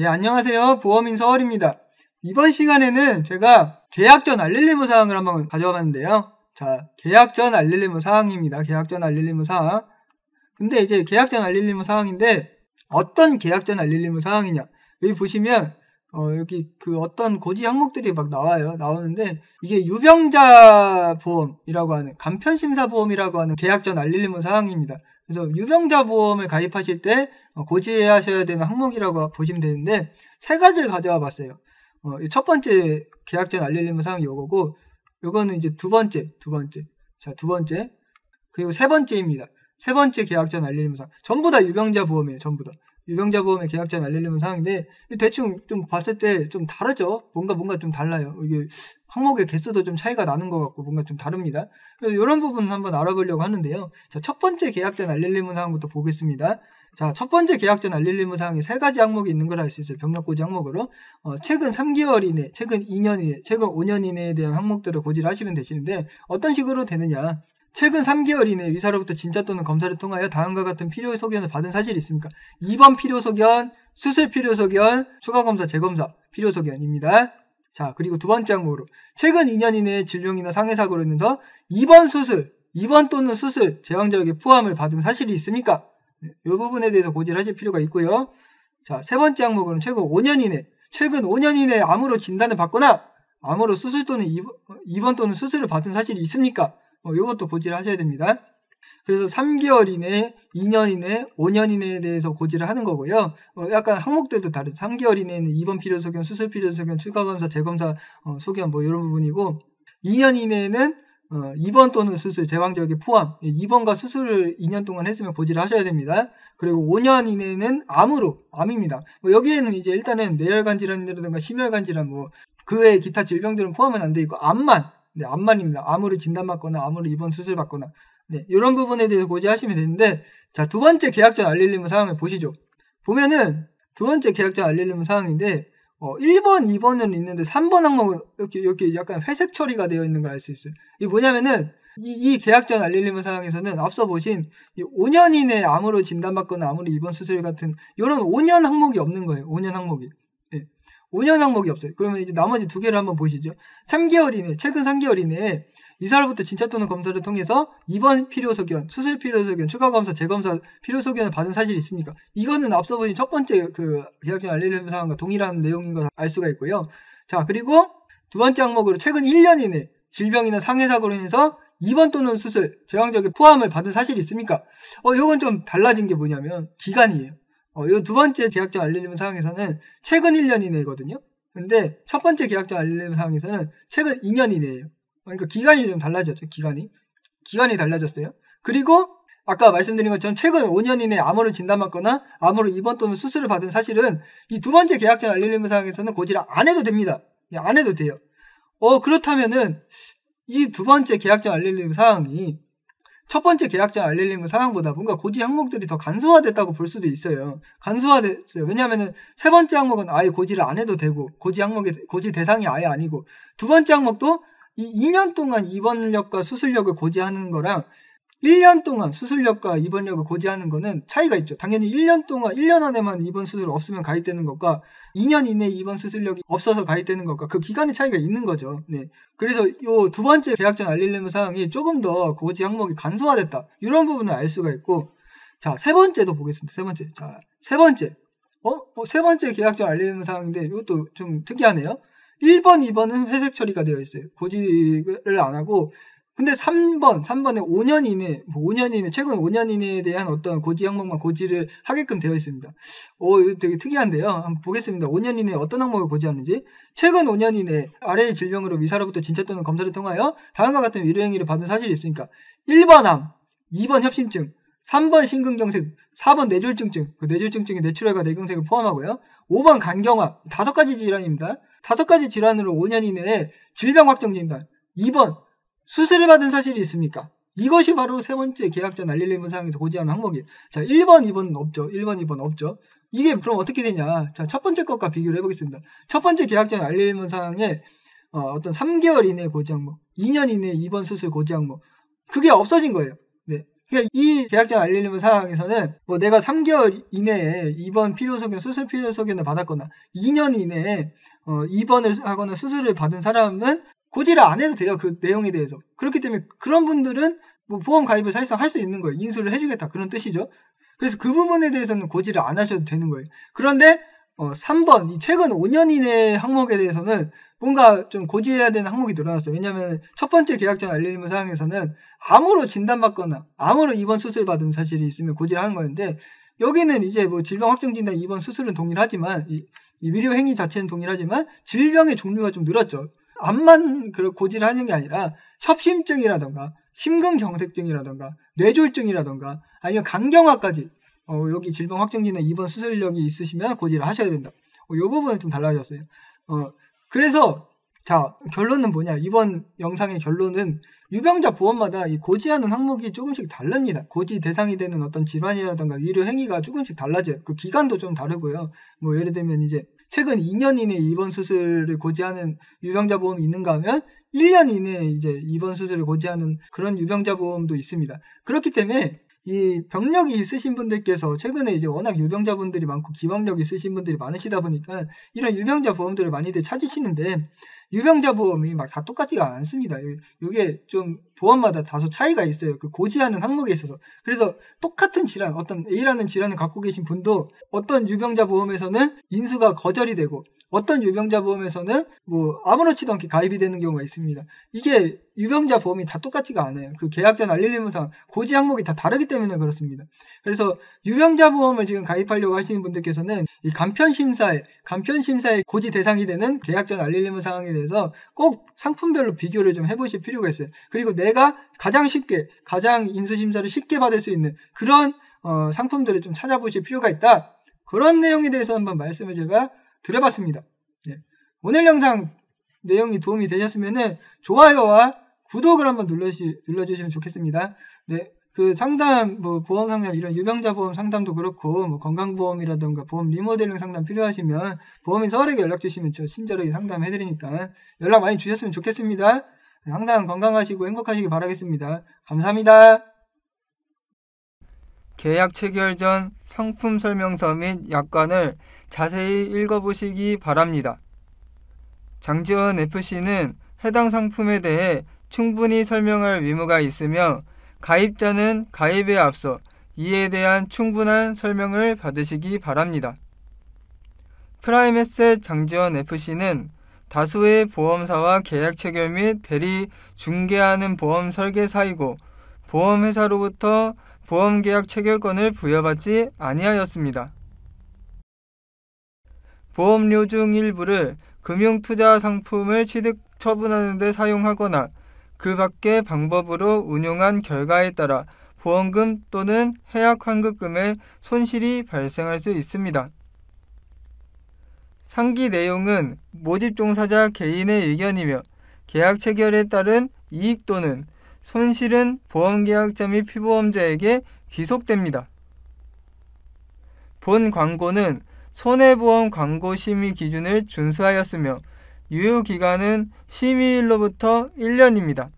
예, 안녕하세요. 보험인 서월입니다. 이번 시간에는 제가 계약 전 알릴 의무 사항을 한번 가져와 봤는데요. 자, 계약 전 알릴 의무 사항입니다. 계약 전 알릴 의무 사항. 근데 이제 계약 전 알릴 의무 사항인데 어떤 계약 전 알릴 의무 사항이냐? 여기 보시면 여기 그 어떤 고지 항목들이 막 나오는데 이게 유병자 보험이라고 하는 간편심사 보험이라고 하는 계약 전 알릴 의무 사항입니다. 그래서 유병자 보험을 가입하실 때 고지하셔야 되는 항목이라고 보시면 되는데 세 가지를 가져와 봤어요. 첫 번째 계약 전 알릴 의무 사항이 요거고 요거는 이제 두 번째. 자, 두 번째. 그리고 세 번째입니다. 세 번째 계약 전 알릴 의무 사항. 전부 다 유병자 보험이에요. 전부 다. 유병자 보험의 계약 전 알릴 의무 사항인데 대충 좀 봤을 때 좀 다르죠. 뭔가 좀 달라요. 이게 항목의 개수도 좀 차이가 나는 것 같고 뭔가 좀 다릅니다. 그래서 이런 부분 한번 알아보려고 하는데요. 자, 첫 번째 계약 전 알릴 의무 사항부터 보겠습니다. 자, 첫 번째 계약 전 알릴 의무 사항에 세 가지 항목이 있는 걸 알 수 있어요. 병력고지 항목으로. 최근 3개월 이내, 최근 2년 이내, 최근 5년 이내에 대한 항목들을 고지를 하시면 되시는데 어떤 식으로 되느냐. 최근 3개월 이내 의사로부터 진짜 또는 검사를 통하여 다음과 같은 필요 소견을 받은 사실이 있습니까? 2번 필요 소견, 수술 필요 소견, 추가 검사, 재검사 필요 소견입니다. 자, 그리고 두 번째 항목으로 최근 2년 이내에 질병이나 상해 사고로 인해서 2번 수술, 2번 또는 수술 제왕절개 포함을 받은 사실이 있습니까? 이 부분에 대해서 고지를 하실 필요가 있고요. 자, 세 번째 항목으로는 최근 5년 이내에 암으로 진단을 받거나 암으로 수술 또는 2번 또는 수술을 받은 사실이 있습니까? 이것도 고지를 하셔야 됩니다. 그래서 3개월 이내, 2년 이내, 5년 이내에 대해서 고지를 하는 거고요. 약간 항목들도 다르죠. 3개월 이내에는 2번 필요 소견, 수술 필요 소견, 추가 검사, 재검사 소견 이런 부분이고 2년 이내에는 2번 또는 수술, 제왕절개 포함 2번과 수술을 2년 동안 했으면 고지를 하셔야 됩니다. 그리고 5년 이내에는 암입니다. 여기에는 이제 일단은 뇌혈관 질환이라든가 심혈관 질환 그 외에 기타 질병들은 포함은 안 돼 있고 암만입니다. 암으로 진단받거나 암으로 입원 수술 받거나 이런 부분에 대해서 고지하시면 되는데 자, 두 번째 계약 전 알릴 의무 사항을 보시죠. 보면은 두 번째 계약 전 알릴 의무 사항인데 1번, 2번은 있는데 3번 항목은 이렇게 약간 회색 처리가 되어 있는 걸 알 수 있어요. 이게 뭐냐면은 이 계약 전 알릴 의무 사항에서는 앞서 보신 5년 이내에 암으로 진단받거나 암으로 입원 수술 같은 이런 5년 항목이 없는 거예요. 5년 항목이. 5년 항목이 없어요. 그러면 이제 나머지 두 개를 한번 보시죠. 3개월 이내, 최근 3개월 이내에 의사로부터 진찰 또는 검사를 통해서 2번 필요 소견, 수술 필요 소견, 추가 검사, 재검사 필요 소견을 받은 사실이 있습니까? 이거는 앞서 보신 첫 번째 그 계약 전 알릴 의무 사항과 동일한 내용인 걸 알 수가 있고요. 자, 그리고 두 번째 항목으로 최근 1년 이내 질병이나 상해 사고로 인해서 2번 또는 수술, 제왕절개 포함을 받은 사실이 있습니까? 이건 좀 달라진 게 뭐냐면 기간이에요. 이 두 번째 계약 전 알릴 의무 사항에서는 최근 1년 이내거든요. 근데 첫 번째 계약 전 알릴 의무 사항에서는 최근 2년 이내예요. 그러니까 기간이 좀 달라졌죠. 기간이 달라졌어요. 그리고 아까 말씀드린 것처럼 최근 5년 이내에 암으로 진단받거나 암으로 입원 또는 수술을 받은 사실은 이 두 번째 계약 전 알릴 의무 사항에서는 고지를 안 해도 됩니다. 안 해도 돼요. 그렇다면은 이 두 번째 계약 전 알릴 의무 사항이 첫 번째 계약 전 알릴 의무 사항보다 뭔가 고지 항목들이 더 간소화됐다고 볼 수도 있어요. 간소화됐어요. 왜냐하면 세 번째 항목은 아예 고지를 안 해도 되고 고지 대상이 아예 아니고 두 번째 항목도 이 2년 동안 입원력과 수술력을 고지하는 거랑 1년 동안 수술력과 입원력을 고지하는 거는 차이가 있죠. 당연히 1년 안에만 입원 수술 없으면 가입되는 것과 2년 이내에 입원 수술력이 없어서 가입되는 것과 그 기간의 차이가 있는 거죠. 그래서 이 두 번째 계약 전 알릴 의무 사항이 조금 더 고지 항목이 간소화됐다. 이런 부분을 알 수가 있고 자, 세 번째도 보겠습니다. 세 번째 계약 전 알릴 의무 사항인데 이것도 좀 특이하네요. 1번, 2번은 회색 처리가 되어 있어요. 고지를 안 하고 근데 3번에 5년 이내, 최근 5년 이내에 대한 어떤 고지 항목만 고지를 하게끔 되어 있습니다. 이거 되게 특이한데요. 한번 보겠습니다. 5년 이내에 어떤 항목을 고지하는지. 최근 5년 이내 아래의 질병으로 의사로부터 진찰 또는 검사를 통하여 다음과 같은 의료행위를 받은 사실이 있으니까 1번 암, 2번 협심증, 3번 심근경색, 4번 뇌졸중증, 그 뇌졸중증의 뇌출혈과 뇌경색을 포함하고요. 5번 간경화, 5가지 질환입니다. 5가지 질환으로 5년 이내에 질병 확정 진단. 2번 수술을 받은 사실이 있습니까? 이것이 바로 세 번째 계약 전 알릴 의무 사항에서 고지하는 항목이에요. 자, 1번, 2번은 없죠. 1번, 2번 없죠. 이게 그럼 어떻게 되냐? 자, 첫 번째 것과 비교를 해보겠습니다. 첫 번째 계약 전 알릴 의무 사항에 어떤 3개월 이내 고지 항목, 2년 이내 입원 수술 고지 항목, 그게 없어진 거예요. 그러니까 이 계약전 알릴리무 사항에서는 뭐 내가 3개월 이내에 입원 필요소견, 수술 필요소견을 받았거나 2년 이내에 입원을 하거나 수술을 받은 사람은 고지를 안 해도 돼요. 그 내용에 대해서. 그렇기 때문에 그런 분들은 뭐 보험 가입을 사실상 할 수 있는 거예요. 인수를 해주겠다. 그런 뜻이죠. 그래서 그 부분에 대해서는 고지를 안 하셔도 되는 거예요. 그런데 3번 이 최근 5년 이내 항목에 대해서는 뭔가 좀 고지해야 되는 항목이 늘어났어요. 왜냐하면 첫 번째 계약전 알릴리무 사항에서는 암으로 진단받거나 암으로 입원 수술 받은 사실이 있으면 고지를 하는 거였는데 여기는 이제 뭐 질병 확정 진단 입원 수술은 동일하지만 이 위료 행위 자체는 동일하지만 질병의 종류가 좀 늘었죠. 암만 고지를 하는 게 아니라 협심증이라던가 심근경색증이라던가 뇌졸중이라던가 아니면 간경화까지 여기 질병 확정 진단 입원 수술력이 있으시면 고지를 하셔야 된다. 이 부분은 좀 달라졌어요. 그래서 자 결론은 뭐냐? 이번 영상의 결론은 유병자 보험마다 이 고지하는 항목이 조금씩 다릅니다. 고지 대상이 되는 어떤 질환이라든가 위료 행위가 조금씩 달라져요. 그 기간도 좀 다르고요. 뭐 예를 들면 이제 최근 2년 이내 입원 수술을 고지하는 유병자 보험이 있는가 하면 1년 이내에 이제 입원 수술을 고지하는 그런 유병자 보험도 있습니다. 그렇기 때문에 이 병력이 있으신 분들께서 최근에 이제 워낙 유병자 분들이 많고 기왕력 있으신 분들이 많으시다 보니까 이런 유병자 보험들을 많이들 찾으시는데 유병자 보험이 막 다 똑같지가 않습니다. 이게 좀 보험마다 다소 차이가 있어요. 그 고지하는 항목에 있어서. 그래서 똑같은 질환, 어떤 A라는 질환을 갖고 계신 분도 어떤 유병자 보험에서는 인수가 거절이 되고 어떤 유병자 보험에서는 뭐 아무렇지도 않게 가입이 되는 경우가 있습니다. 이게 유병자 보험이 다 똑같지가 않아요. 그 계약전 알릴리무상 고지 항목이 다 다르기 때문에 그렇습니다. 그래서 유병자 보험을 지금 가입하려고 하시는 분들께서는 이 간편심사에 고지 대상이 되는 계약전 알릴리무 사항에 대해서 꼭 상품별로 비교를 좀 해보실 필요가 있어요. 그리고 내가 가장 인수심사를 쉽게 받을 수 있는 그런 상품들을 좀 찾아보실 필요가 있다. 그런 내용에 대해서 한번 말씀을 제가 드려봤습니다. 네. 오늘 영상 내용이 도움이 되셨으면은 좋아요와 구독을 한번 눌러주시면 좋겠습니다. 네. 그 상담, 뭐 보험 상담, 이런 유병자 보험 상담도 그렇고, 뭐 건강보험이라든가 보험 리모델링 상담 필요하시면 보험인 서울에게 연락 주시면 저 친절하게 상담해드리니까 연락 많이 주셨으면 좋겠습니다. 항상 건강하시고 행복하시길 바라겠습니다. 감사합니다. 계약 체결 전 상품 설명서 및 약관을 자세히 읽어보시기 바랍니다. 장지원 FC는 해당 상품에 대해 충분히 설명할 의무가 있으며 가입자는 가입에 앞서 이에 대한 충분한 설명을 받으시기 바랍니다. 프라임에셋 장지원 FC는 다수의 보험사와 계약 체결 및 대리 중개하는 보험 설계사이고 보험회사로부터 보험계약 체결권을 부여받지 아니하였습니다. 보험료 중 일부를 금융투자 상품을 취득 처분하는 데 사용하거나 그 밖의 방법으로 운용한 결과에 따라 보험금 또는 해약 환급금의 손실이 발생할 수 있습니다. 상기 내용은 모집 종사자 개인의 의견이며 계약 체결에 따른 이익 또는 손실은 보험계약자 및 피보험자에게 귀속됩니다. 본 광고는 손해보험 광고 심의 기준을 준수하였으며 유효기간은 심의일로부터 1년입니다.